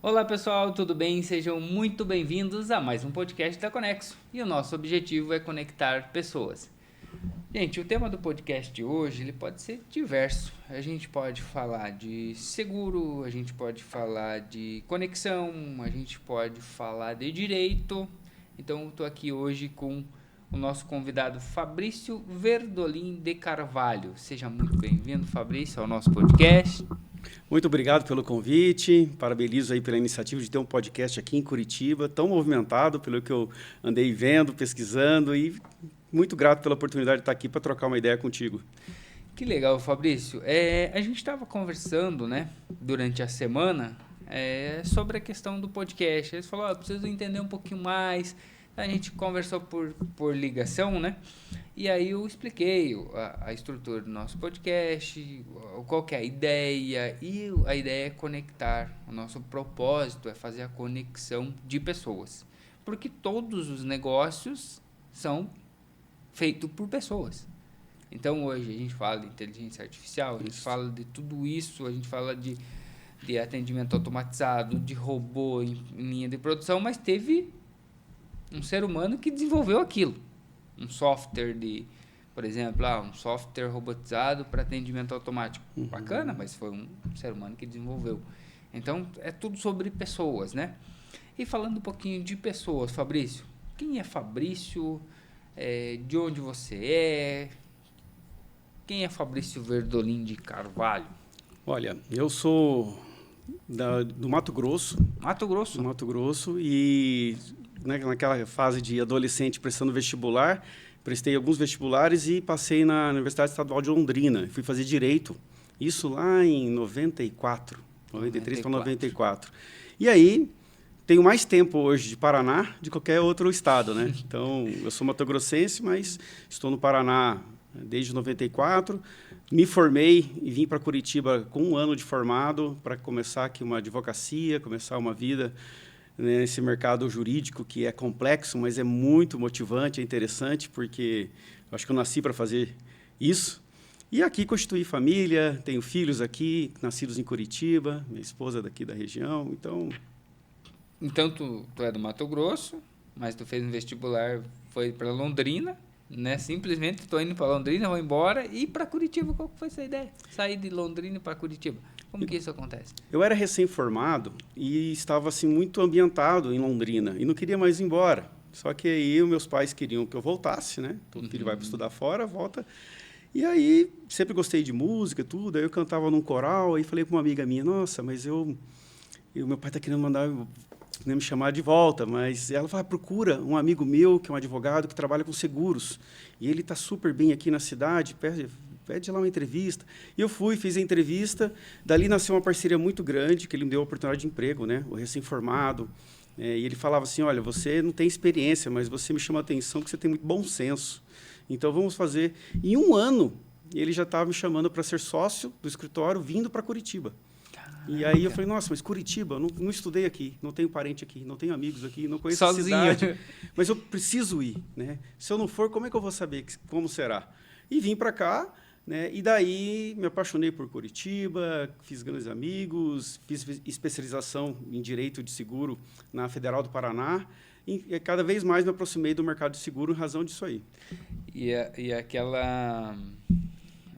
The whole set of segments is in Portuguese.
Olá pessoal, tudo bem? Sejam muito bem-vindos a mais um podcast da Conexo. E o nosso objetivo é conectar pessoas. Gente, o tema do podcast de hoje ele pode ser diverso. A gente pode falar de seguro, a gente pode falar de conexão, a gente pode falar de direito. Então, estou aqui hoje com o nosso convidado Fabrício Verdolim de Carvalho. Seja muito bem-vindo, Fabrício, ao nosso podcast. Muito obrigado pelo convite, parabenizo aí pela iniciativa de ter um podcast aqui em Curitiba, tão movimentado pelo que eu andei vendo, pesquisando e muito grato pela oportunidade de estar aqui para trocar uma ideia contigo. Que legal, Fabrício. A gente estava conversando, né, durante a semana, sobre a questão do podcast. Eles falaram, preciso entender um pouquinho mais. A gente conversou por ligação, né? E aí eu expliquei a estrutura do nosso podcast, qual que é a ideia. E a ideia é conectar. O nosso propósito é fazer a conexão de pessoas. Porque todos os negócios são feitos por pessoas. Então hoje a gente fala de inteligência artificial, a gente fala de tudo isso, a gente fala de atendimento automatizado, de robô em linha de produção, mas teve um ser humano que desenvolveu aquilo. Um software por exemplo, um software robotizado para atendimento automático. Bacana, mas foi um ser humano que desenvolveu. Então é tudo sobre pessoas, né? E falando um pouquinho de pessoas, Fabrício, quem é Fabrício? De onde você é? Quem é Fabrício Verdolim de Carvalho? Olha, eu sou do Mato Grosso. Mato Grosso? Do Mato Grosso e naquela fase de adolescente prestando vestibular, prestei alguns vestibulares e passei na Universidade Estadual de Londrina. Fui fazer Direito, isso lá em 94, 93 para 94. E aí, tenho mais tempo hoje de Paraná de qualquer outro estado, né? Então, eu sou mato-grossense, mas estou no Paraná desde 94. Me formei e vim para Curitiba com 1 ano de formado para começar aqui uma advocacia, começar uma vida nesse mercado jurídico que é complexo, mas é muito motivante, é interessante, porque eu acho que eu nasci para fazer isso. E aqui constituí família, tenho filhos aqui, nascidos em Curitiba, minha esposa é daqui da região, então... Então, tu é do Mato Grosso, mas tu fez um vestibular, foi para Londrina, né? Simplesmente estou indo para Londrina, vou embora e para Curitiba. Qual foi essa ideia? Sair de Londrina para Curitiba. Como que isso acontece? Eu era recém-formado e estava assim muito ambientado em Londrina e não queria mais ir embora. Só que aí meus pais queriam que eu voltasse, né? Todo filho vai para estudar fora, volta. E aí sempre gostei de música, tudo. Aí eu cantava num coral, aí falei para uma amiga minha, nossa, mas meu pai está querendo me chamar de volta, mas ela falou, procura um amigo meu que é um advogado que trabalha com seguros e ele está super bem aqui na cidade, pede lá uma entrevista. E eu fui, fiz a entrevista, dali nasceu uma parceria muito grande, que ele me deu a oportunidade de emprego, né? O recém-formado. E ele falava assim, olha, você não tem experiência, mas você me chama a atenção que você tem muito bom senso. Então, vamos fazer... Em 1 ano, ele já estava me chamando para ser sócio do escritório, vindo para Curitiba. E aí eu falei, nossa, mas Curitiba, não estudei aqui, não tenho parente aqui, não tenho amigos aqui, não conheço a cidade, mas eu preciso ir, né? Se eu não for, como é que eu vou saber como será? E vim para cá, né? E daí me apaixonei por Curitiba, fiz grandes amigos, fiz especialização em Direito de Seguro na Federal do Paraná, e cada vez mais me aproximei do mercado de seguro em razão disso aí. E aquela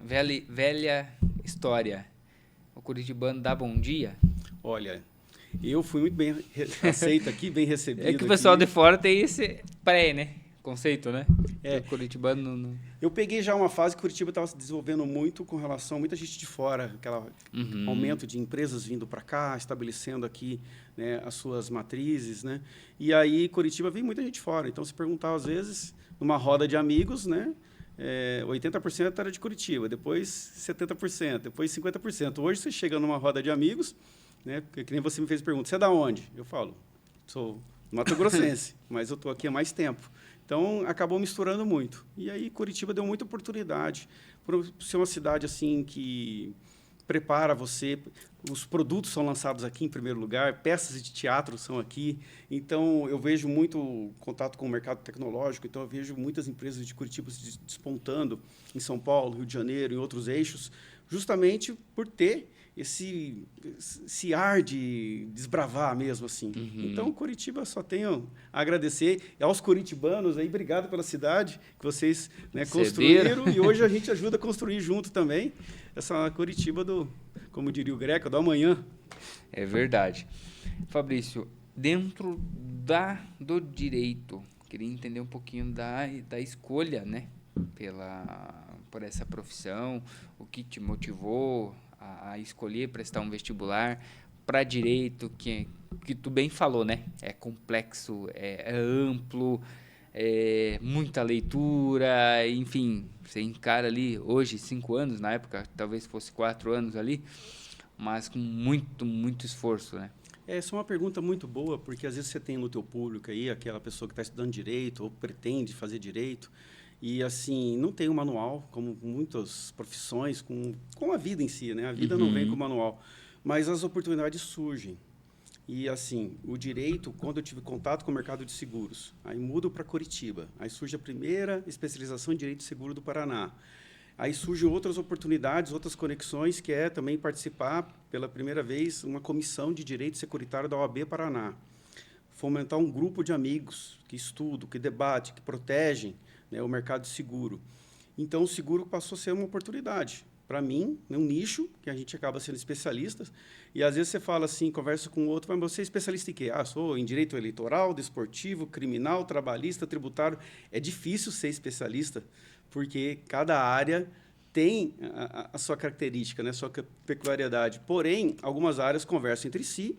velha história, o curitibano dá bom dia? Olha, eu fui muito bem aceito aqui, bem recebido. É que o pessoal de fora tem esse né? Conceito, né? O curitibano não... Eu peguei já uma fase que Curitiba estava se desenvolvendo muito com relação a muita gente de fora, aquele aumento de empresas vindo para cá, estabelecendo aqui, né, as suas matrizes, né? E aí Curitiba vem muita gente de fora. Então, se perguntava às vezes, numa roda de amigos, né? 80% era de Curitiba, depois 70%, depois 50%. Hoje você chega numa roda de amigos, né? Porque que nem você me fez pergunta, você é da onde? Eu falo, sou mato-grossense, mas eu estou aqui há mais tempo. Então, acabou misturando muito. E aí, Curitiba deu muita oportunidade por ser uma cidade assim que prepara você. Os produtos são lançados aqui em primeiro lugar, peças de teatro são aqui. Então, eu vejo muito contato com o mercado tecnológico. Então, eu vejo muitas empresas de Curitiba se despontando em São Paulo, Rio de Janeiro, em outros eixos, justamente por ter esse ar de desbravar mesmo, assim. Então, Curitiba, só tenho a agradecer aos curitibanos aí, obrigado pela cidade que vocês, né, construíram, e hoje a gente ajuda a construir junto também essa Curitiba como diria o Greco, do amanhã. É verdade. Fabrício, dentro do direito, queria entender um pouquinho da escolha, né, por essa profissão, o que te motivou a escolher prestar um vestibular para direito, que tu bem falou, né? É complexo, é amplo, é muita leitura, enfim, você encara ali hoje 5 anos, na época talvez fosse 4 anos ali, mas com muito, muito esforço, né? Essa é uma pergunta muito boa, porque às vezes você tem no teu público aí aquela pessoa que está estudando direito ou pretende fazer direito, e, assim, não tem um manual, como muitas profissões, com a vida em si, né? A vida não vem com manual, mas as oportunidades surgem. E, assim, o direito, quando eu tive contato com o mercado de seguros, aí mudo para Curitiba, aí surge a primeira especialização em direito seguro do Paraná. Aí surgem outras oportunidades, outras conexões, que é também participar, pela primeira vez, uma comissão de direito securitário da OAB Paraná. Fomentar um grupo de amigos que estudam, que debatem, que protegem, né, o mercado de seguro. Então, o seguro passou a ser uma oportunidade. Para mim, um nicho, que a gente acaba sendo especialista, e às vezes você fala assim, conversa com o outro, mas você é especialista em quê? Sou em direito eleitoral, desportivo, criminal, trabalhista, tributário. É difícil ser especialista, porque cada área tem a sua característica, né, a sua peculiaridade. Porém, algumas áreas conversam entre si,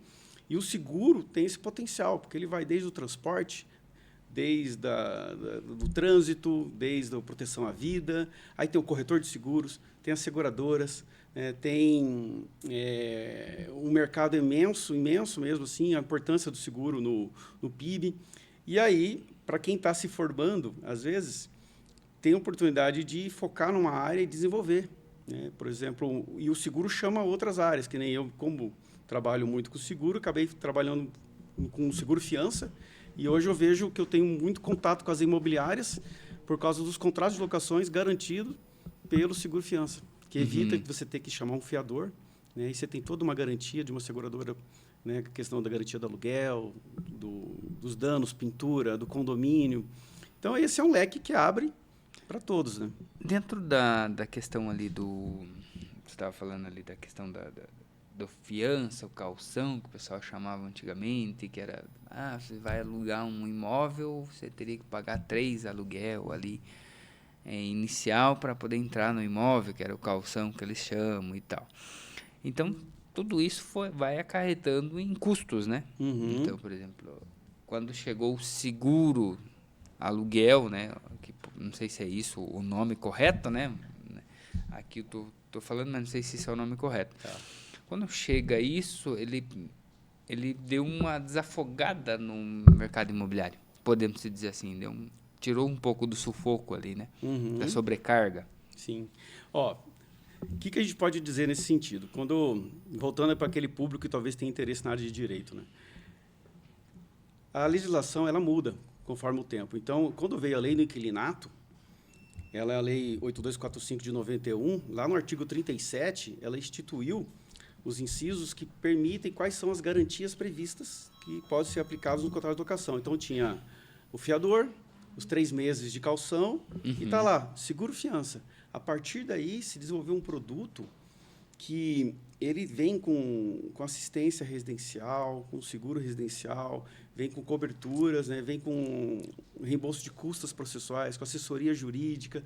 e o seguro tem esse potencial, porque ele vai desde o transporte, desde do trânsito, desde a proteção à vida, aí tem o corretor de seguros, tem as seguradoras, tem um mercado imenso mesmo, assim, a importância do seguro no PIB. E aí, para quem está se formando, às vezes, tem a oportunidade de focar numa área e desenvolver, né? Por exemplo, e o seguro chama outras áreas, que nem eu, como trabalho muito com seguro, acabei trabalhando com seguro fiança, e hoje eu vejo que eu tenho muito contato com as imobiliárias por causa dos contratos de locações garantidos pelo seguro fiança, que evita que você tenha que chamar um fiador, né? E você tem toda uma garantia de uma seguradora, né? A questão da garantia do aluguel, dos danos, pintura, do condomínio. Então, esse é um leque que abre para todos, né? Dentro da questão ali você estava falando ali da questão do fiança, o calção, que o pessoal chamava antigamente, que era, você vai alugar um imóvel, você teria que pagar 3 aluguel ali, inicial para poder entrar no imóvel, que era o calção que eles chamam e tal. Então, tudo isso vai acarretando em custos, né? Então, por exemplo, quando chegou o seguro aluguel, né? Que, não sei se é isso o nome correto, né? Aqui eu tô falando, mas não sei se esse é o nome correto. Tá. Quando chega isso, ele deu uma desafogada no mercado imobiliário, podemos dizer assim, tirou um pouco do sufoco ali, né? Da sobrecarga. Sim. O que a gente pode dizer nesse sentido? Voltando para aquele público que talvez tenha interesse na área de direito, né? A legislação, ela muda conforme o tempo. Então, quando veio a lei do inquilinato, ela é a lei 8245 de 91, lá no artigo 37, ela instituiu os incisos que permitem quais são as garantias previstas que podem ser aplicadas no contrato de locação. Então, tinha o fiador, os 3 meses de calção, e está lá, seguro fiança. A partir daí, se desenvolveu um produto que ele vem com assistência residencial, com seguro residencial, vem com coberturas, né, vem com reembolso de custas processuais, com assessoria jurídica.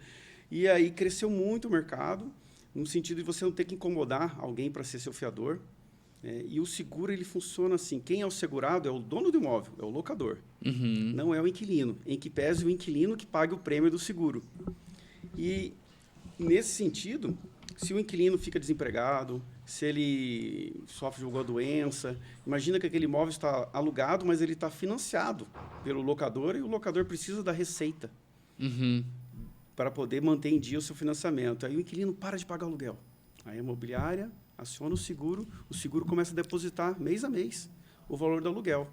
E aí cresceu muito o mercado, no sentido de você não ter que incomodar alguém para ser seu fiador. E o seguro, ele funciona assim, quem é o segurado é o dono do imóvel, é o locador, não é o inquilino, em que pese o inquilino que pague o prêmio do seguro. E, nesse sentido, se o inquilino fica desempregado, se ele sofre de alguma doença, imagina que aquele imóvel está alugado, mas ele está financiado pelo locador e o locador precisa da receita para poder manter em dia o seu financiamento. Aí o inquilino para de pagar o aluguel. Aí a imobiliária aciona o seguro começa a depositar mês a mês o valor do aluguel.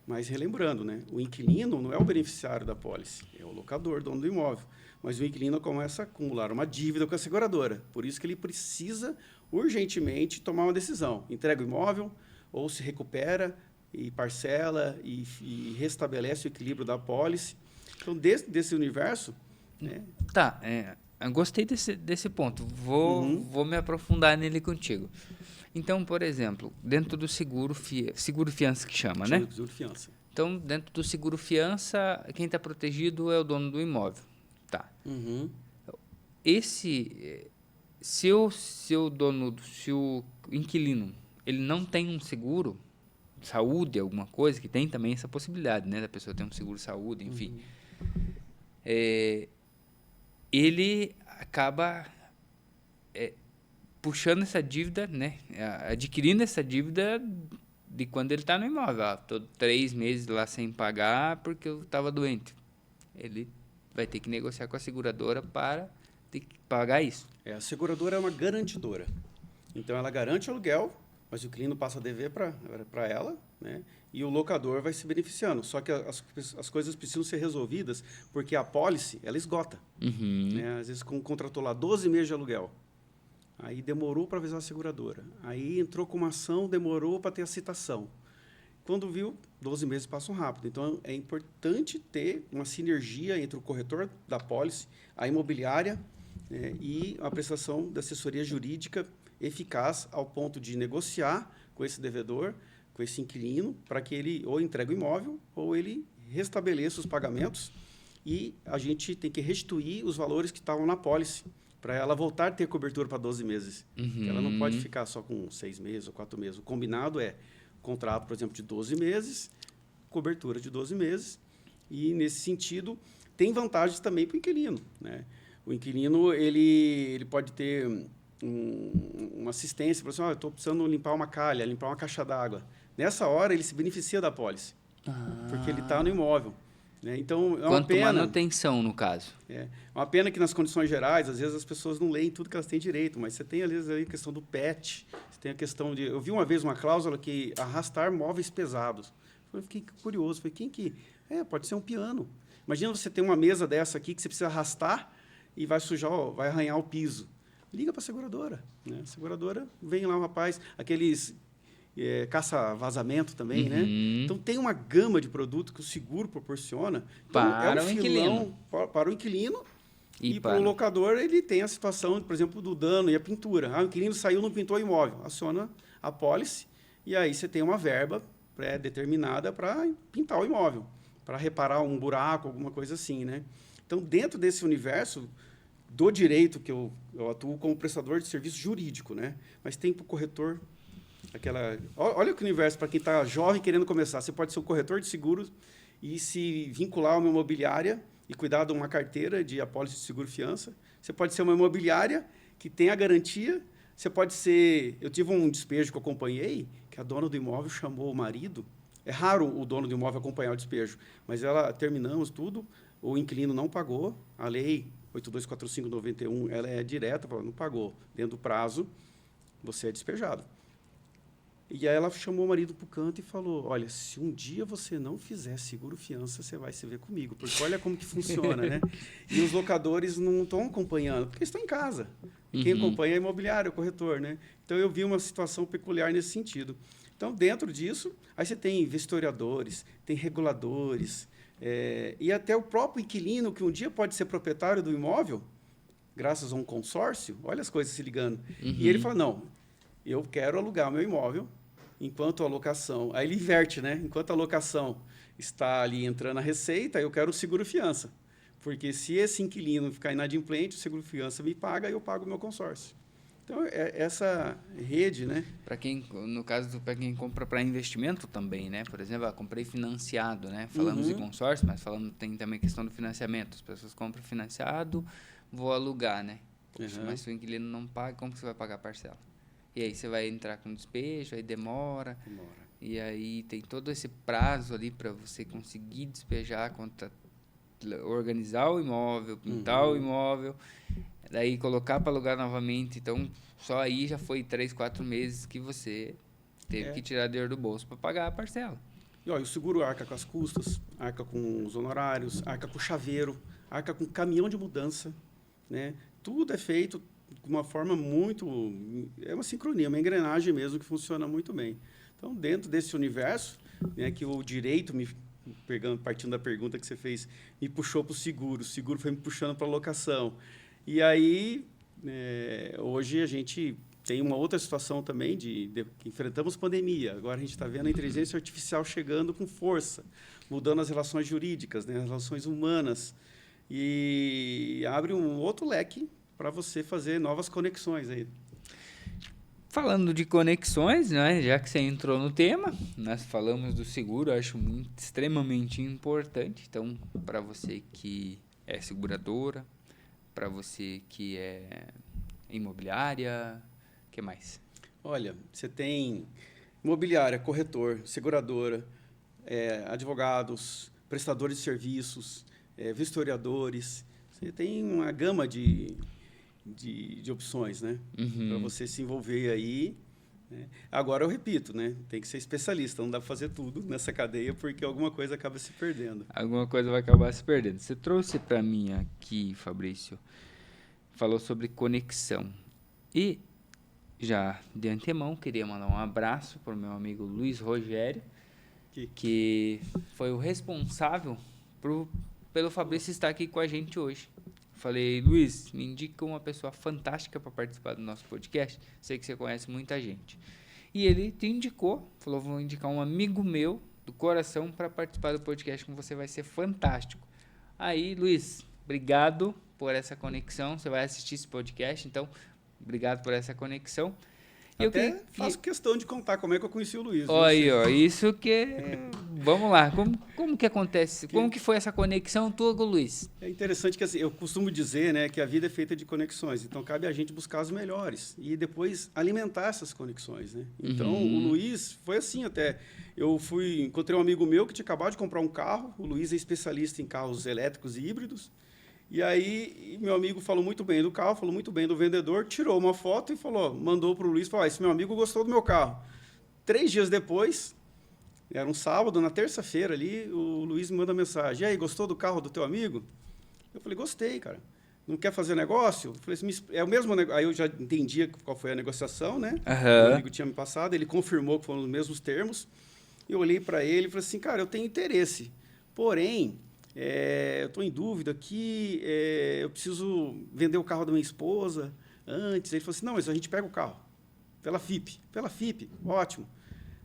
Mas relembrando, né, o inquilino não é o beneficiário da pólice, é o locador, dono do imóvel. Mas o inquilino começa a acumular uma dívida com a seguradora. Por isso que ele precisa urgentemente tomar uma decisão. Entrega o imóvel ou se recupera e parcela e restabelece o equilíbrio da apólice. Então, desse universo... né? Tá, eu gostei desse ponto. Vou me aprofundar nele contigo. Então, por exemplo, dentro do seguro fiança que chama, né? Seguro fiança. Então, dentro do seguro fiança, quem está protegido é o dono do imóvel. Tá. Se o inquilino ele não tem um seguro saúde, alguma coisa, que tem também essa possibilidade, né, da pessoa ter um seguro saúde, enfim, ele acaba puxando essa dívida, né, adquirindo essa dívida de quando ele está no imóvel. Estou 3 meses lá sem pagar porque eu estava doente. Ele vai ter que negociar com a seguradora para ter que pagar isso. A seguradora é uma garantidora. Então, ela garante o aluguel, mas o inquilino passa a dever para ela, né? E o locador vai se beneficiando. Só que as coisas precisam ser resolvidas porque a apólice, ela esgota. Né? Às vezes, contratou lá 12 meses de aluguel. Aí demorou para avisar a seguradora. Aí entrou com uma ação, demorou para ter a citação. Quando viu, 12 meses passam rápido. Então, é importante ter uma sinergia entre o corretor da apólice, a imobiliária, né, e a prestação da assessoria jurídica eficaz ao ponto de negociar com esse devedor, com esse inquilino, para que ele ou entregue o imóvel ou ele restabeleça os pagamentos e a gente tem que restituir os valores que estavam na apólice para ela voltar a ter cobertura para 12 meses. Ela não pode ficar só com 6 meses ou 4 meses. O combinado é contrato, por exemplo, de 12 meses, cobertura de 12 meses, e, nesse sentido, tem vantagens também para o inquilino, né? O inquilino ele pode ter uma assistência, por exemplo, estou precisando limpar uma calha, limpar uma caixa d'água. Nessa hora, ele se beneficia da apólice, porque ele está no imóvel. Né? Então, é uma pena... manutenção, no caso. É uma pena que, nas condições gerais, às vezes as pessoas não leem tudo que elas têm direito, mas você tem, às vezes, a questão do PET, você tem a questão de... Eu vi uma vez uma cláusula que arrastar móveis pesados. Eu fiquei curioso, falei, quem que... pode ser um piano. Imagina você ter uma mesa dessa aqui que você precisa arrastar e vai sujar, vai arranhar o piso. Liga para a seguradora. Né? A seguradora, vem lá um rapaz, aqueles... caça-vazamento também, né? Então, tem uma gama de produtos que o seguro proporciona. Então, para o inquilino. Para o inquilino e para o locador, ele tem a situação, por exemplo, do dano e a pintura. O inquilino saiu, não pintou o imóvel. Aciona a apólice e aí você tem uma verba pré-determinada para pintar o imóvel, para reparar um buraco, alguma coisa assim, né? Então, dentro desse universo do direito, que eu atuo como prestador de serviço jurídico, né? Mas tem para o corretor... Olha que universo para quem está jovem querendo começar. Você pode ser um corretor de seguros e se vincular a uma imobiliária e cuidar de uma carteira de apólice de seguro-fiança. Você pode ser uma imobiliária que tem a garantia. Você pode ser... Eu tive um despejo que eu acompanhei, que a dona do imóvel chamou o marido. É raro o dono do imóvel acompanhar o despejo, mas terminamos tudo, o inquilino não pagou, a lei 8245/91, ela é direta, não pagou. Dentro do prazo, você é despejado. E aí ela chamou o marido para o canto e falou, olha, se um dia você não fizer seguro-fiança, você vai se ver comigo, porque olha como que funciona, né? E os locadores não estão acompanhando, porque estão em casa. E quem acompanha é a imobiliária, o corretor, né? Então, eu vi uma situação peculiar nesse sentido. Então, dentro disso, aí você tem vistoriadores, tem reguladores, e até o próprio inquilino, que um dia pode ser proprietário do imóvel, graças a um consórcio, olha as coisas se ligando. E ele fala, não, eu quero alugar meu imóvel, enquanto a locação... Aí ele inverte, né? Enquanto a locação está ali entrando a receita, eu quero o seguro-fiança. Porque se esse inquilino ficar inadimplente, o seguro-fiança me paga e eu pago o meu consórcio. Então, essa rede, né? Para quem, no caso, para quem compra para investimento também, né? Por exemplo, comprei financiado, né? Falamos de consórcio, mas tem também a questão do financiamento. As pessoas compram financiado, vou alugar, né? Poxa, mas se o inquilino não paga, como que você vai pagar a parcela? E aí você vai entrar com despejo, aí demora. E aí tem todo esse prazo ali para você conseguir despejar, organizar o imóvel, pintar o imóvel, daí colocar para alugar novamente. Então, só aí já foi 3, 4 meses que você teve que tirar dinheiro do bolso para pagar a parcela. E o seguro arca com as custas, arca com os honorários, arca com chaveiro, arca com caminhão de mudança, né? Tudo é feito de uma forma muito... É uma sincronia, uma engrenagem mesmo que funciona muito bem. Então, dentro desse universo, né, que o direito, partindo da pergunta que você fez, me puxou para o seguro foi me puxando para a locação. E aí, hoje a gente tem uma outra situação também que enfrentamos pandemia. Agora a gente está vendo a inteligência artificial chegando com força, mudando as relações jurídicas, né, as relações humanas, e abre um outro leque para você fazer novas conexões aí. Falando de conexões, né, já que você entrou no tema, nós falamos do seguro, acho extremamente importante. Então, para você que é seguradora, para você que é imobiliária, o que mais? Olha, você tem imobiliária, corretor, seguradora, advogados, prestadores de serviços, vistoriadores. Você tem uma gama de opções, né? Para você se envolver aí. Né? Agora, eu repito, né? Tem que ser especialista, não dá para fazer tudo nessa cadeia, porque alguma coisa acaba se perdendo. Alguma coisa vai acabar se perdendo. Você trouxe para mim aqui, Fabrício, falou sobre conexão. E, já de antemão, queria mandar um abraço para o meu amigo Luiz Rogério, que foi o responsável pelo Fabrício estar aqui com a gente hoje. Falei, Luiz, me indica uma pessoa fantástica para participar do nosso podcast. Sei que você conhece muita gente. E ele te indicou, falou, vou indicar um amigo meu do coração para participar do podcast com você, vai ser fantástico. Aí, Luiz, obrigado por essa conexão. Você vai assistir esse podcast, então, obrigado por essa conexão. Até faço questão de contar como é que eu conheci o Luiz. Olha aí, ó, isso que... Vamos lá, como que acontece? Como que foi essa conexão tua com o Luiz? É interessante que assim, eu costumo dizer, né, que a vida é feita de conexões, então cabe a gente buscar as melhores e depois alimentar essas conexões, né? Então, o Luiz foi assim até. Encontrei um amigo meu que tinha acabado de comprar um carro, o Luiz é especialista em carros elétricos e híbridos, e aí meu amigo falou muito bem do carro, falou muito bem do vendedor, tirou uma foto e mandou para o Luiz, falou, esse meu amigo gostou do meu carro. 3 dias depois, era um sábado, na terça-feira ali, o Luiz me manda mensagem, e aí, gostou do carro do teu amigo? Eu falei, gostei, cara. Não quer fazer negócio? Eu falei assim, é o mesmo negócio. Aí eu já entendia qual foi a negociação, né? O amigo tinha me passado, ele confirmou que foram os mesmos termos. Eu olhei para ele e falei assim, cara, eu tenho interesse, porém... eu estou em dúvida aqui, eu preciso vender o carro da minha esposa antes. Ele falou assim, não, mas a gente pega o carro, pela FIP, ótimo.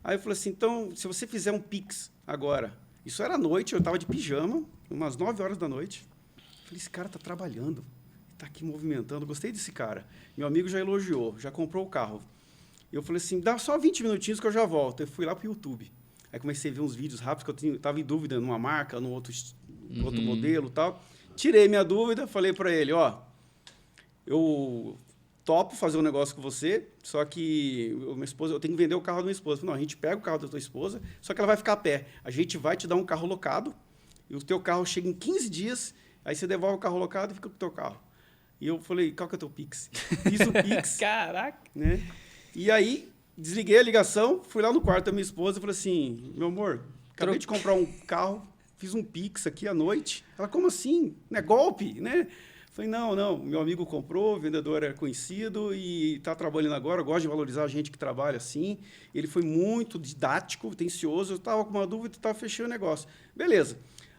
Aí eu falei assim, então, se você fizer um Pix agora, isso era à noite, eu estava de pijama, umas 9 horas da noite. Eu falei, esse cara está trabalhando, está aqui movimentando, gostei desse cara. Meu amigo já elogiou, já comprou o carro. Eu falei assim, dá só 20 minutinhos que eu já volto. Eu fui lá para o YouTube. Aí comecei a ver uns vídeos rápidos, que eu estava em dúvida numa marca, num outro modelo e tal. Tirei minha dúvida, falei para ele, eu topo fazer um negócio com você, só que minha esposa, eu tenho que vender o carro da minha esposa. Não, a gente pega o carro da tua esposa, só que ela vai ficar a pé. A gente vai te dar um carro locado, e o teu carro chega em 15 dias, aí você devolve o carro locado e fica com o teu carro. E eu falei, qual que é o teu Pix? Fiz o Pix. Caraca! Né? E aí, desliguei a ligação, fui lá no quarto da minha esposa e falei assim, meu amor, acabei de comprar um carro, fiz um Pix aqui à noite. Ela, como assim? Não é golpe, né? Falei, não, meu amigo comprou, o vendedor é conhecido e está trabalhando agora, eu gosto de valorizar a gente que trabalha assim. Ele foi muito didático, atencioso, eu estava com uma dúvida, estava fechando o negócio. Beleza.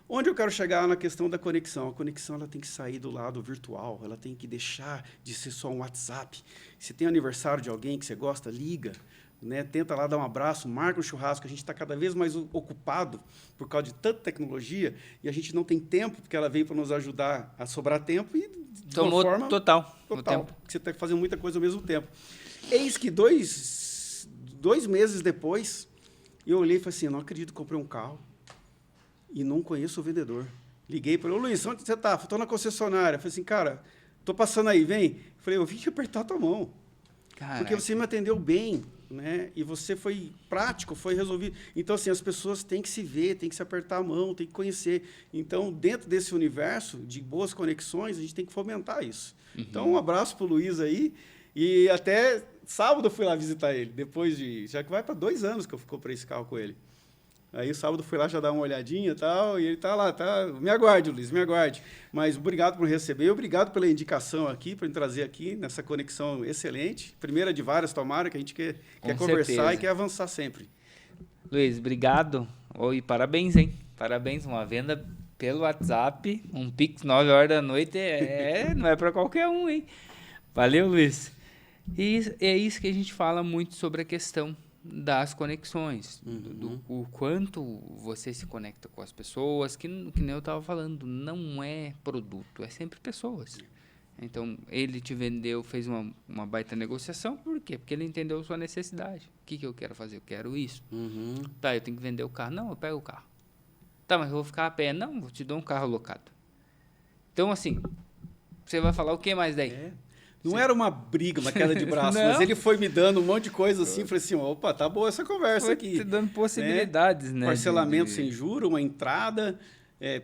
Onde eu quero chegar na questão da conexão? A conexão ela tem que sair do lado virtual, ela tem que deixar de ser só um WhatsApp. Se tem aniversário de alguém que você gosta, liga. Né, tenta lá dar um abraço, marca um churrasco. A gente está cada vez mais ocupado por causa de tanta tecnologia e a gente não tem tempo, porque ela veio para nos ajudar a sobrar tempo e de uma forma total. Você está fazendo muita coisa ao mesmo tempo. Eis que dois meses depois, eu olhei e falei assim, eu não acredito, comprei um carro e não conheço o vendedor. Liguei para ele, Luiz, onde você está? Estou na concessionária. Falei assim, cara, estou passando aí, vem. Falei, eu vim apertar a tua mão. Caraca. Porque você me atendeu bem. Né? E você foi prático, foi resolvido. Então, assim, as pessoas têm que se ver, têm que se apertar a mão, têm que conhecer. Então, dentro desse universo de boas conexões, a gente tem que fomentar isso. Então, um abraço para o Luiz aí. E até sábado eu fui lá visitar ele, já que vai para 2 anos que eu comprei esse carro com ele. Aí o sábado fui lá já dar uma olhadinha e tal, e ele tá lá, tá? Me aguarde, Luiz, me aguarde. Mas obrigado por receber, obrigado pela indicação aqui, por me trazer aqui nessa conexão excelente. Primeira de várias, tomara, que a gente quer conversar certeza. e quer avançar sempre. Luiz, obrigado. E parabéns, hein? Parabéns, uma venda pelo WhatsApp, um Pix 9 horas da noite, não é para qualquer um, hein? Valeu, Luiz. E é isso que a gente fala muito sobre a questão das conexões, o quanto você se conecta com as pessoas, que nem eu estava falando, não é produto, é sempre pessoas. Então, ele te vendeu, fez uma baita negociação, por quê? Porque ele entendeu a sua necessidade. O que eu quero fazer? Eu quero isso. Tá, eu tenho que vender o carro. Não, eu pego o carro. Tá, mas eu vou ficar a pé. Não, eu te dou um carro alocado. Então, assim, você vai falar o que mais daí? Não era uma briga, uma queda de braço, mas ele foi me dando um monte de coisa assim, falei assim, opa, tá boa essa conversa aqui. Foi te dando possibilidades, né? Parcelamento sem juros, uma entrada,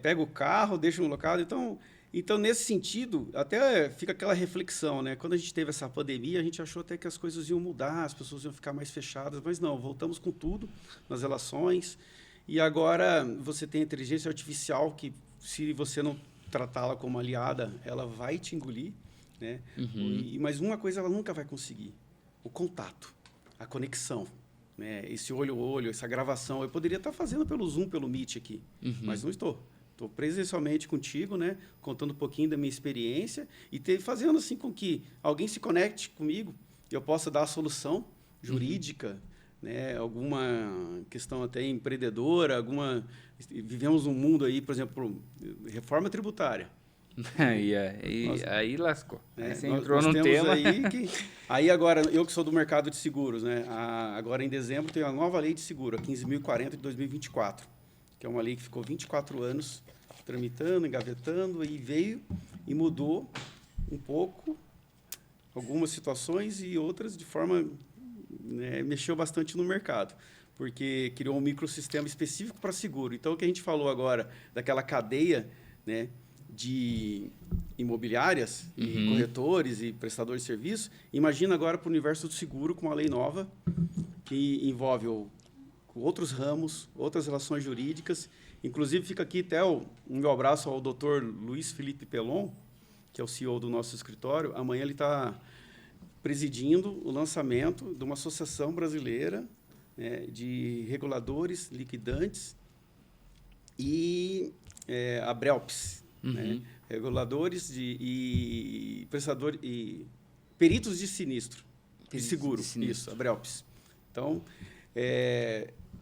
pega o carro, deixa no local. Então, nesse sentido, até fica aquela reflexão, né? Quando a gente teve essa pandemia, a gente achou até que as coisas iam mudar, as pessoas iam ficar mais fechadas, mas não, voltamos com tudo nas relações. E agora você tem a inteligência artificial que, se você não tratá-la como aliada, ela vai te engolir. Né? Mas uma coisa ela nunca vai conseguir: o contato, a conexão, né? Esse olho a olho, essa gravação. Eu poderia estar fazendo pelo Zoom, pelo Meet aqui, mas não estou. Estou presencialmente contigo, né? Contando um pouquinho da minha experiência e fazendo assim com que alguém se conecte comigo e eu possa dar a solução jurídica, né? Alguma questão até empreendedora, vivemos num mundo aí, por exemplo, reforma tributária. Aí lascou. Aí você entrou num tema. Aí agora, eu que sou do mercado de seguros, né? Agora em dezembro tem a nova lei de seguro, a 15.040 de 2024, que é uma lei que ficou 24 anos tramitando, engavetando, aí veio e mudou um pouco algumas situações e outras de forma, né, mexeu bastante no mercado, porque criou um microsistema específico para seguro. Então, o que a gente falou agora daquela cadeia, né, de imobiliárias e corretores e prestadores de serviço, imagina agora para o universo do seguro com uma lei nova que envolve outros ramos, outras relações jurídicas. Inclusive, fica aqui até um meu abraço ao Dr. Luiz Felipe Pelon, que é o CEO do nosso escritório. Amanhã ele está presidindo o lançamento de uma associação brasileira, né, de reguladores, liquidantes e ABRELPS, né, reguladores e prestadores e peritos de sinistro, de seguro, isso, ABRELPS. Então,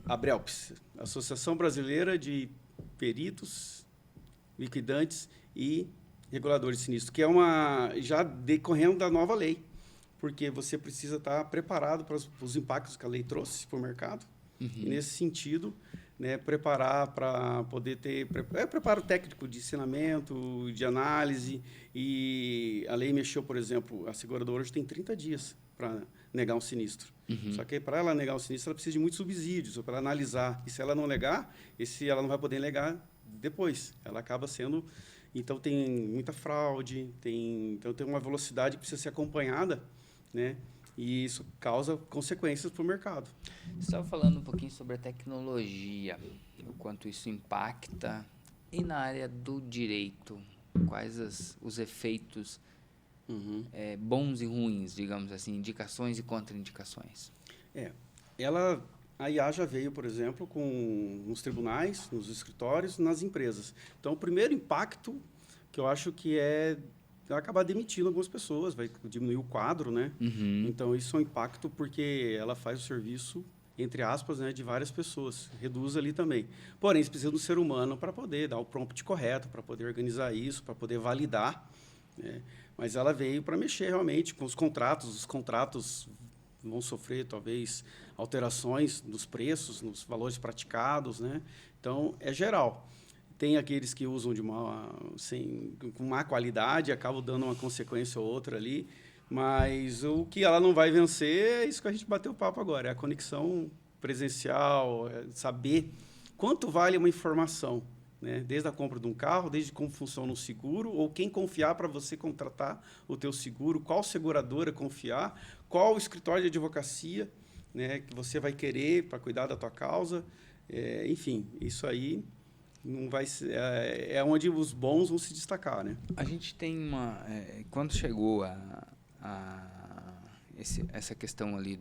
ABRELPS, Associação Brasileira de Peritos, Liquidantes e Reguladores de Sinistro, que é já decorrendo da nova lei, porque você precisa estar preparado para os impactos que a lei trouxe para o mercado, e nesse sentido, né, preparar para poder ter preparo técnico de ensinamento, de análise, e a lei mexeu, por exemplo, a seguradora hoje tem 30 dias para negar um sinistro. Só que para ela negar um sinistro, ela precisa de muitos subsídios para analisar. E se ela não negar, ela não vai poder negar depois. Ela acaba sendo... Então, tem muita fraude, então tem uma velocidade que precisa ser acompanhada, né? E isso causa consequências para o mercado. Você estava falando um pouquinho sobre a tecnologia, o quanto isso impacta. E na área do direito, quais os efeitos bons e ruins, digamos assim, indicações e contraindicações? A IA já veio, por exemplo, nos tribunais, nos escritórios, nas empresas. Então, o primeiro impacto que eu acho que vai acabar demitindo algumas pessoas, vai diminuir o quadro, né? Então, isso é um impacto porque ela faz o serviço, entre aspas, né, de várias pessoas, reduz ali também. Porém, você precisa do ser humano para poder dar o prompt correto, para poder organizar isso, para poder validar, né? Mas ela veio para mexer realmente com os contratos vão sofrer, talvez, alterações nos preços, nos valores praticados, né? Então, é geral. Tem aqueles que usam com má qualidade, acabam dando uma consequência ou outra ali, mas o que ela não vai vencer é isso que a gente bateu o papo agora, é a conexão presencial, saber quanto vale uma informação, né? Desde a compra de um carro, desde como funciona um seguro, ou quem confiar para você contratar o teu seguro, qual seguradora confiar, qual escritório de advocacia, né, que você vai querer para cuidar da tua causa. Enfim, isso aí não vai ser, é onde os bons vão se destacar, né? A gente tem quando chegou essa questão ali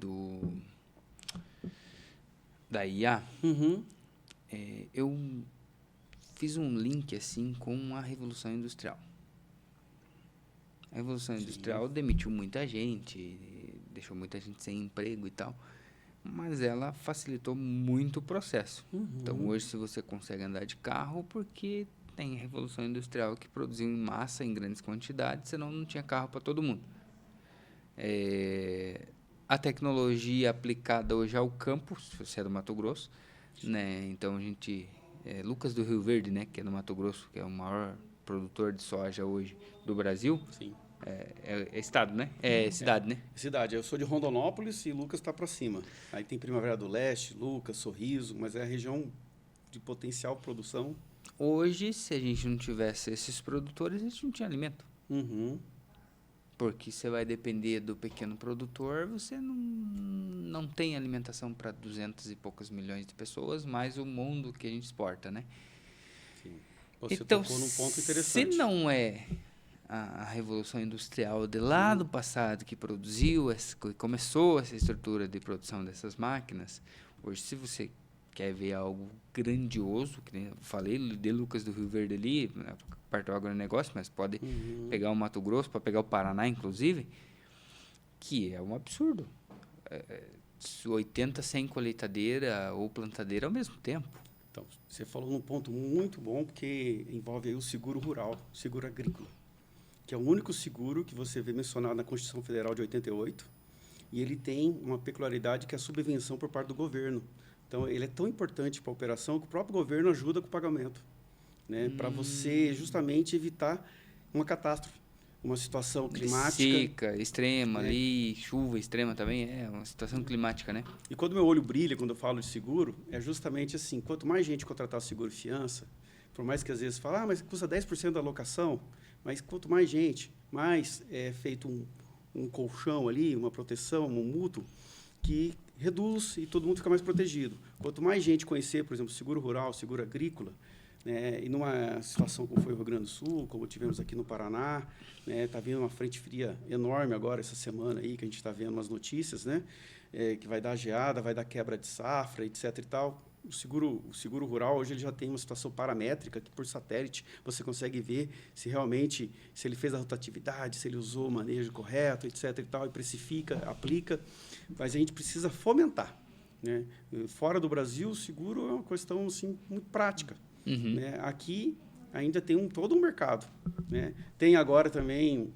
da IA, Uhum. eu fiz um link assim com a Revolução Industrial. A Revolução Industrial demitiu muita gente, deixou muita gente sem emprego e tal, mas ela facilitou muito o processo. Então, hoje, se você consegue andar de carro, porque tem a Revolução Industrial que produziu em massa, em grandes quantidades, senão não tinha carro para todo mundo. A tecnologia aplicada hoje ao campo, se você é do Mato Grosso, né? Então, a gente... Lucas do Rio Verde, né? Que é do Mato Grosso, que é o maior produtor de soja hoje do Brasil. Sim. É estado, né? É cidade, né? Cidade. Eu sou de Rondonópolis e Lucas está para cima. Aí tem Primavera do Leste, Lucas, Sorriso, mas é a região de potencial produção. Hoje, se a gente não tivesse esses produtores, a gente não tinha alimento. Uhum. Porque você vai depender do pequeno produtor, você não tem alimentação para 200 e poucos milhões de pessoas, mais o mundo que a gente exporta, né? Sim. Você Então, tocou num ponto se interessante. não é a Revolução Industrial de lá do passado que que começou essa estrutura de produção dessas máquinas, hoje, se você quer ver algo grandioso, que nem eu falei, de Lucas do Rio Verde ali, parte do agronegócio, mas pode pegar o Mato Grosso, pode pegar o Paraná, inclusive, que é um absurdo. 80, 100 colheitadeira ou plantadeira ao mesmo tempo. Então, você falou num ponto muito bom, porque envolve aí o seguro rural, seguro agrícola, que é o único seguro que você vê mencionado na Constituição Federal de 88, e ele tem uma peculiaridade que é a subvenção por parte do governo. Então, ele é tão importante para a operação que o próprio governo ajuda com o pagamento, né? Para você justamente evitar uma catástrofe, uma situação climática. Seca, extrema ali, chuva extrema também, uma situação climática, né? E quando meu olho brilha quando eu falo de seguro, é justamente assim, quanto mais gente contratar seguro fiança, por mais que às vezes fala, mas custa 10% da alocação, mas quanto mais gente, mais é feito um colchão ali, uma proteção, um mútuo, que reduz e todo mundo fica mais protegido. Quanto mais gente conhecer, por exemplo, seguro rural, seguro agrícola, né, e numa situação como foi o Rio Grande do Sul, como tivemos aqui no Paraná, está vindo uma frente fria enorme agora essa semana aí, que a gente está vendo umas notícias, né, que vai dar geada, vai dar quebra de safra, etc. e tal. O seguro rural hoje ele já tem uma situação paramétrica que por satélite você consegue ver se realmente se ele fez a rotatividade, se ele usou o manejo correto, etc. e tal, e precifica, aplica. Mas a gente precisa fomentar, né? Fora do Brasil, o seguro é uma questão assim muito prática. Né? Aqui ainda tem todo um mercado, né? Tem agora também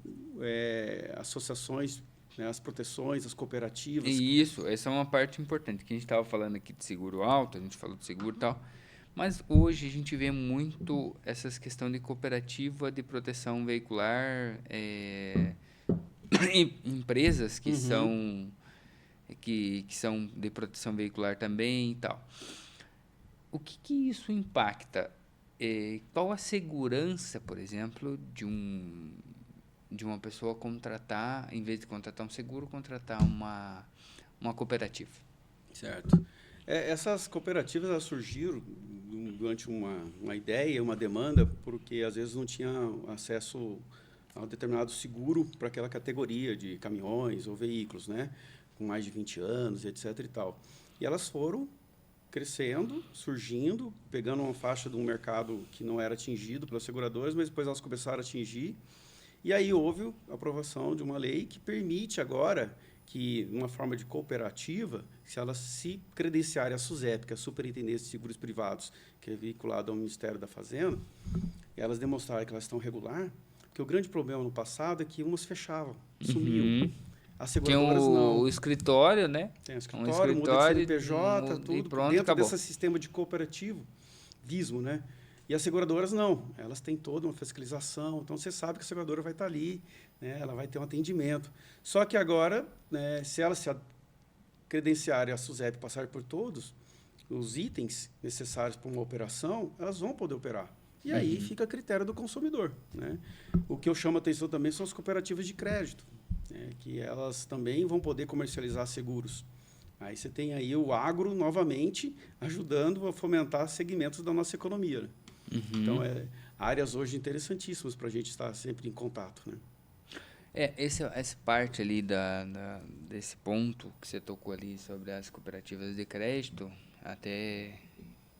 associações, né? As proteções, as cooperativas. E isso, essa é uma parte importante, que a gente estava falando aqui de seguro alto, a gente falou de seguro e tal, mas hoje a gente vê muito essas questões de cooperativa de proteção veicular, empresas que são de proteção veicular também e tal. O que isso impacta? Qual a segurança, por exemplo, de uma pessoa contratar, em vez de contratar um seguro, contratar uma cooperativa? Certo. Essas cooperativas elas surgiram durante uma ideia, uma demanda, porque às vezes não tinha acesso a um determinado seguro para aquela categoria de caminhões ou veículos, né? Com mais de 20 anos, etc. e tal. E elas foram crescendo, surgindo, pegando uma faixa de um mercado que não era atingido pelas seguradoras, mas depois elas começaram a atingir. E aí houve a aprovação de uma lei que permite agora que, uma forma de cooperativa, se elas se credenciarem à SUSEP, que é a Superintendência de Seguros Privados, que é vinculada ao Ministério da Fazenda, elas demonstrarem que elas estão regular, porque o grande problema no passado é que umas fechavam, sumiam. As seguradoras não. O escritório, né? Tem o escritório, muda de CNPJ, tudo, pronto, dentro acabou. desse sistema de cooperativo, vismo, né? E as seguradoras não, elas têm toda uma fiscalização, então você sabe que a seguradora vai estar ali, né? Ela vai ter um atendimento. Só que agora, né, se elas se credenciarem a SUSEP e passarem por todos os itens necessários para uma operação, elas vão poder operar. E aí fica a critério do consumidor, né? O que eu chamo a atenção também são as cooperativas de crédito, né, que elas também vão poder comercializar seguros. Aí você tem aí o agro novamente ajudando a fomentar segmentos da nossa economia. Né? Então, áreas hoje interessantíssimas para a gente estar sempre em contato. Né? Essa parte ali desse ponto que você tocou ali sobre as cooperativas de crédito, até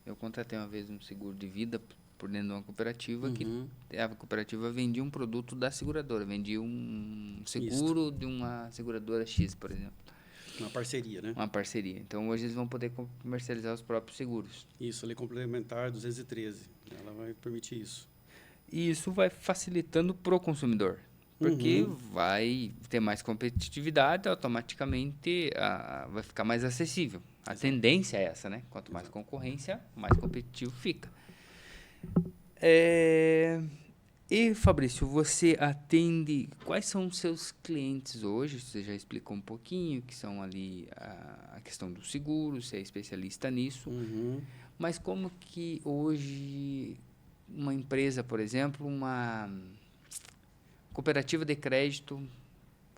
eu contratei uma vez um seguro de vida por dentro de uma cooperativa, que a cooperativa vendia um produto da seguradora, vendia um seguro de uma seguradora X, por exemplo. Uma parceria, né? Uma parceria. Então, hoje eles vão poder comercializar os próprios seguros. Isso, a Lei Complementar 213, ela vai permitir isso. E isso vai facilitando para o consumidor, porque vai ter mais competitividade, automaticamente vai ficar mais acessível. A tendência é essa, né? Quanto mais concorrência, mais competitivo fica. E, Fabrício, você atende... Quais são os seus clientes hoje? Você já explicou um pouquinho, que são ali a questão do seguro, você é especialista nisso. Mas como que hoje uma empresa, por exemplo, uma cooperativa de crédito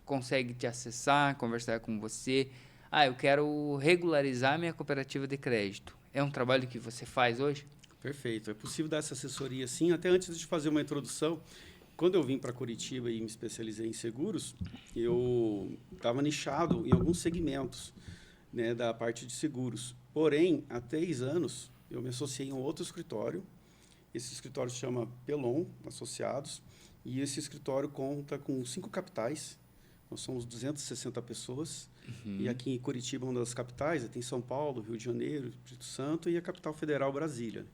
consegue te acessar, conversar com você? Eu quero regularizar minha cooperativa de crédito. É um trabalho que você faz hoje? Perfeito. É possível dar essa assessoria, sim. Até antes de fazer uma introdução, quando eu vim para Curitiba e me especializei em seguros, eu estava nichado em alguns segmentos, né, da parte de seguros. Porém, há 3 anos, eu me associei a um outro escritório. Esse escritório se chama Pelon Associados, e esse escritório conta com 5 capitais. Nós somos 260 pessoas. E aqui em Curitiba, uma das capitais, tem São Paulo, Rio de Janeiro, Espírito Santo e a capital federal, Brasília.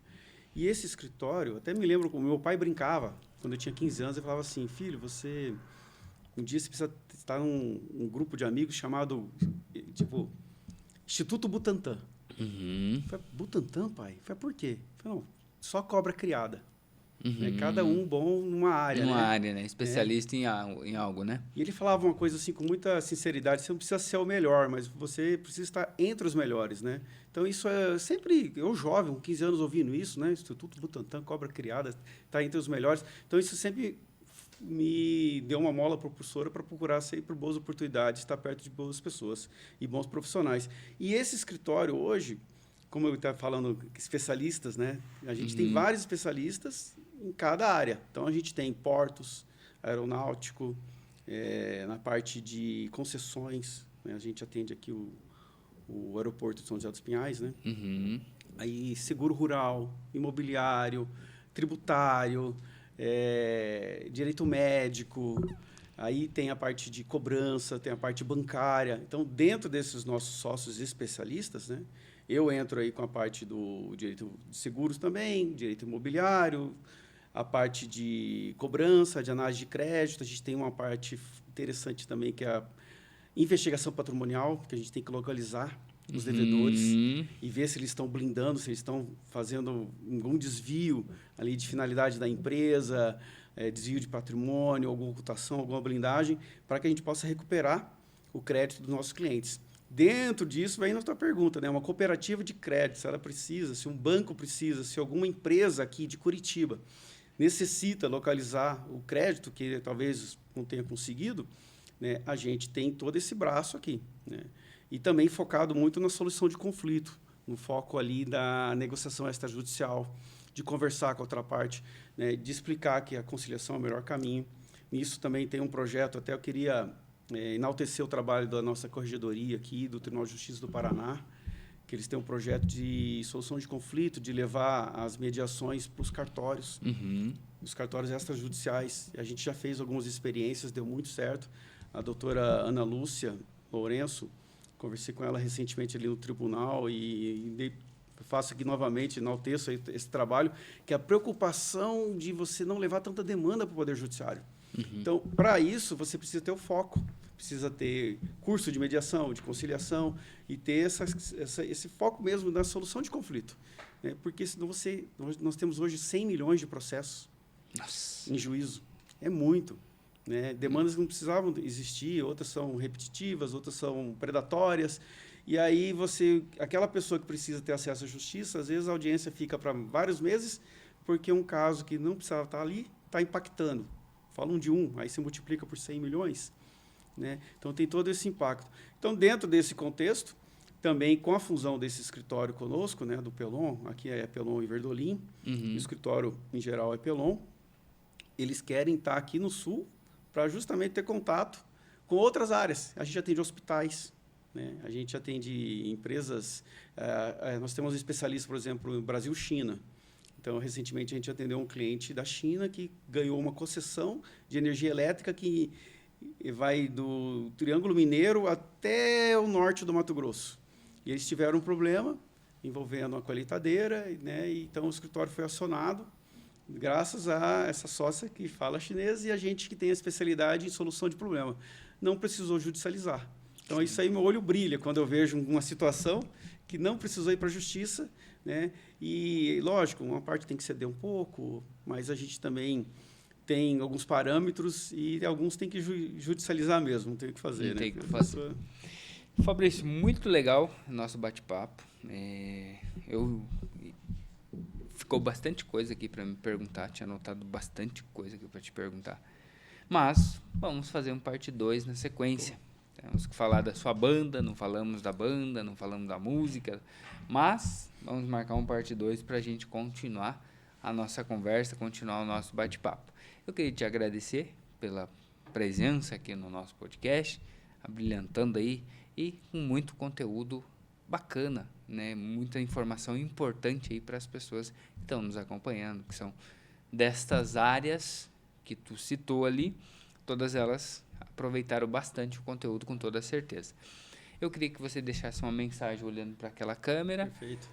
E esse escritório, até me lembro, o meu pai brincava, quando eu tinha 15 anos, ele falava assim, filho, um dia você precisa estar num grupo de amigos chamado, tipo, Instituto Butantan. Eu falei, Butantan, pai? Eu falei, por quê? Eu falei, não, só cobra criada. Cada um bom numa área, numa área, né? Especialista em algo, né? E ele falava uma coisa assim com muita sinceridade, você não precisa ser o melhor, mas você precisa estar entre os melhores, né? Então isso é sempre, eu jovem, com 15 anos ouvindo isso, né? Instituto Butantan, cobra criada, está entre os melhores. Então isso sempre me deu uma mola propulsora para procurar sempre boas oportunidades, estar perto de boas pessoas e bons profissionais. E esse escritório hoje, como eu estava falando, especialistas, né? A gente tem vários especialistas em cada área. Então, a gente tem portos, aeronáutico, na parte de concessões, né? A gente atende aqui o aeroporto de São José dos Pinhais, né? Aí, seguro rural, imobiliário, tributário, direito médico, aí tem a parte de cobrança, tem a parte bancária. Então, dentro desses nossos sócios especialistas, né? Eu entro aí com a parte do direito de seguros também, direito imobiliário, a parte de cobrança, de análise de crédito. A gente tem uma parte interessante também, que é a investigação patrimonial, que a gente tem que localizar os devedores e ver se eles estão blindando, se eles estão fazendo algum desvio ali de finalidade da empresa, desvio de patrimônio, alguma ocultação, alguma blindagem, para que a gente possa recuperar o crédito dos nossos clientes. Dentro disso, vem a outra pergunta, né? Uma cooperativa de crédito, se ela precisa, se um banco precisa, se alguma empresa aqui de Curitiba necessita localizar o crédito que talvez não tenha conseguido, né? A gente tem todo esse braço aqui, né? E também focado muito na solução de conflito, no foco ali da negociação extrajudicial, de conversar com a outra parte, né? De explicar que a conciliação é o melhor caminho. Nisso também tem um projeto, até eu queria enaltecer o trabalho da nossa corregedoria aqui, do Tribunal de Justiça do Paraná, que eles têm um projeto de solução de conflito, de levar as mediações para os cartórios, os cartórios extrajudiciais. A gente já fez algumas experiências, deu muito certo. A doutora Ana Lúcia Lourenço, conversei com ela recentemente ali no tribunal e faço aqui novamente, enalteço esse trabalho, que é a preocupação de você não levar tanta demanda para o Poder Judiciário. Então, para isso, você precisa ter o foco, precisa ter curso de mediação, de conciliação e ter esse foco mesmo na solução de conflito, né? Porque senão nós temos hoje 100 milhões de processos em juízo. É muito, né? Demandas que não precisavam existir, outras são repetitivas, outras são predatórias. E aí aquela pessoa que precisa ter acesso à justiça, às vezes a audiência fica para vários meses, porque um caso que não precisava estar ali está impactando. Falam de aí se multiplica por 100 milhões. Né? Então, tem todo esse impacto. Então, dentro desse contexto, também com a fusão desse escritório conosco, né, do Pelon, aqui é Pelon e Verdolim, o escritório em geral é Pelon, eles querem estar aqui no Sul para justamente ter contato com outras áreas. A gente atende hospitais, né? A gente atende empresas, nós temos especialistas, por exemplo, no Brasil-China. Então, recentemente, a gente atendeu um cliente da China que ganhou uma concessão de energia elétrica que vai do Triângulo Mineiro até o norte do Mato Grosso. E eles tiveram um problema envolvendo uma colheitadeira, né? E então o escritório foi acionado graças a essa sócia que fala chinês e a gente que tem a especialidade em solução de problema. Não precisou judicializar. Então, isso aí, meu olho brilha quando eu vejo uma situação que não precisou ir para a justiça, né? E, lógico, uma parte tem que ceder um pouco, mas a gente também tem alguns parâmetros e alguns tem que judicializar mesmo, não tem o que fazer. Não né? tem o que fazer. Fabrício, muito legal o nosso bate-papo. Ficou bastante coisa aqui para me perguntar, tinha anotado bastante coisa aqui para te perguntar. Mas vamos fazer um parte 2 na sequência. Temos que falar da sua banda, não falamos da banda, não falamos da música, mas vamos marcar um parte 2 para a gente continuar a nossa conversa, continuar o nosso bate-papo. Eu queria te agradecer pela presença aqui no nosso podcast, abrilhantando aí e com muito conteúdo bacana, né? Muita informação importante aí para as pessoas que estão nos acompanhando, que são destas áreas que tu citou ali, todas elas aproveitaram bastante o conteúdo com toda certeza. Eu queria que você deixasse uma mensagem olhando para aquela câmera. Perfeito.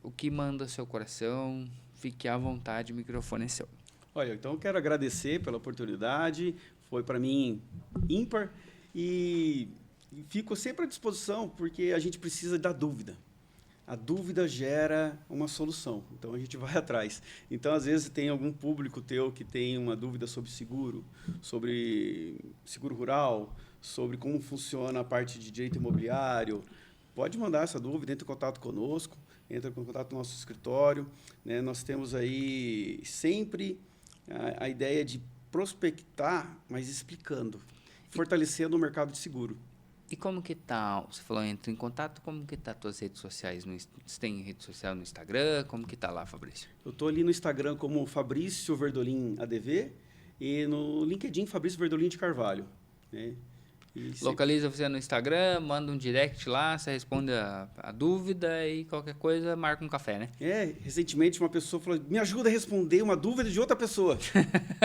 O que manda seu coração, fique à vontade, o microfone é seu. Olha, então eu quero agradecer pela oportunidade, foi para mim ímpar e fico sempre à disposição porque a gente precisa da dúvida. A dúvida gera uma solução, então a gente vai atrás. Então, às vezes, tem algum público teu que tem uma dúvida sobre seguro rural, sobre como funciona a parte de direito imobiliário, pode mandar essa dúvida, entre em contato conosco, entra em contato no nosso escritório. Né? Nós temos aí sempre a ideia de prospectar, mas explicando, fortalecendo o mercado de seguro. E como que tá, você falou entra em contato, como que tá as tuas redes sociais? Você tem rede social no Instagram? Como que tá lá, Fabrício? Eu estou ali no Instagram como Fabrício Verdolim ADV e no LinkedIn Fabrício Verdolim de Carvalho. Né? Localiza você no Instagram, manda um direct lá, você responde a dúvida e qualquer coisa, marca um café, né? Recentemente uma pessoa falou, me ajuda a responder uma dúvida de outra pessoa,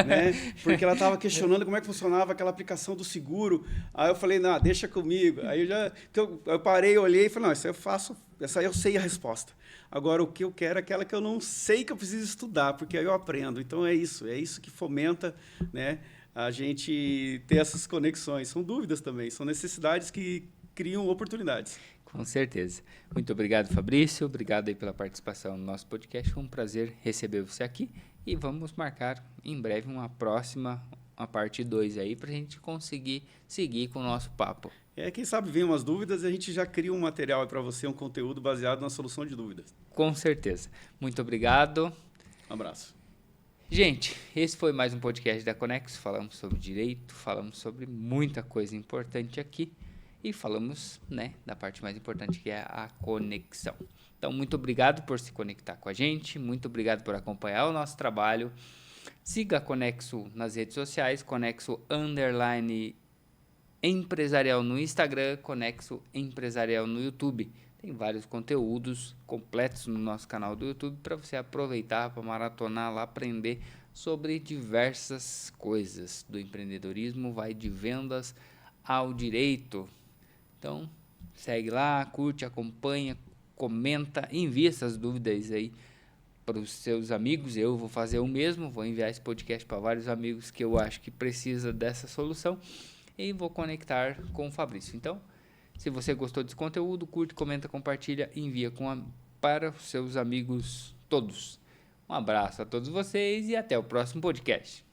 né? Porque ela estava questionando como é que funcionava aquela aplicação do seguro. Aí eu falei, não, deixa comigo. Aí eu parei, olhei e falei, não, isso aí eu faço, essa aí eu sei a resposta. Agora, o que eu quero é aquela que eu não sei, que eu preciso estudar, porque aí eu aprendo. Então, é isso que fomenta, né, a gente ter essas conexões. São dúvidas também, são necessidades que criam oportunidades. Com certeza. Muito obrigado, Fabrício. Obrigado aí pela participação no nosso podcast. Foi um prazer receber você aqui e vamos marcar em breve uma parte 2 aí para a gente conseguir seguir com o nosso papo. Quem sabe vem umas dúvidas e a gente já cria um material para você, um conteúdo baseado na solução de dúvidas. Com certeza. Muito obrigado. Um abraço. Gente, esse foi mais um podcast da Conexo. Falamos sobre direito, falamos sobre muita coisa importante aqui e falamos, né, da parte mais importante, que é a conexão. Então, muito obrigado por se conectar com a gente, muito obrigado por acompanhar o nosso trabalho. Siga a Conexo nas redes sociais, Conexo _empresarial no Instagram, Conexo Empresarial no YouTube. Tem vários conteúdos completos no nosso canal do YouTube para você aproveitar, para maratonar lá, aprender sobre diversas coisas do empreendedorismo, vai de vendas ao direito. Então, segue lá, curte, acompanha, comenta, envia essas dúvidas aí para os seus amigos. Eu vou fazer o mesmo, vou enviar esse podcast para vários amigos que eu acho que precisa dessa solução e vou conectar com o Fabrício. Então, se você gostou desse conteúdo, curte, comenta, compartilha, envia para os seus amigos todos. Um abraço a todos vocês e até o próximo podcast.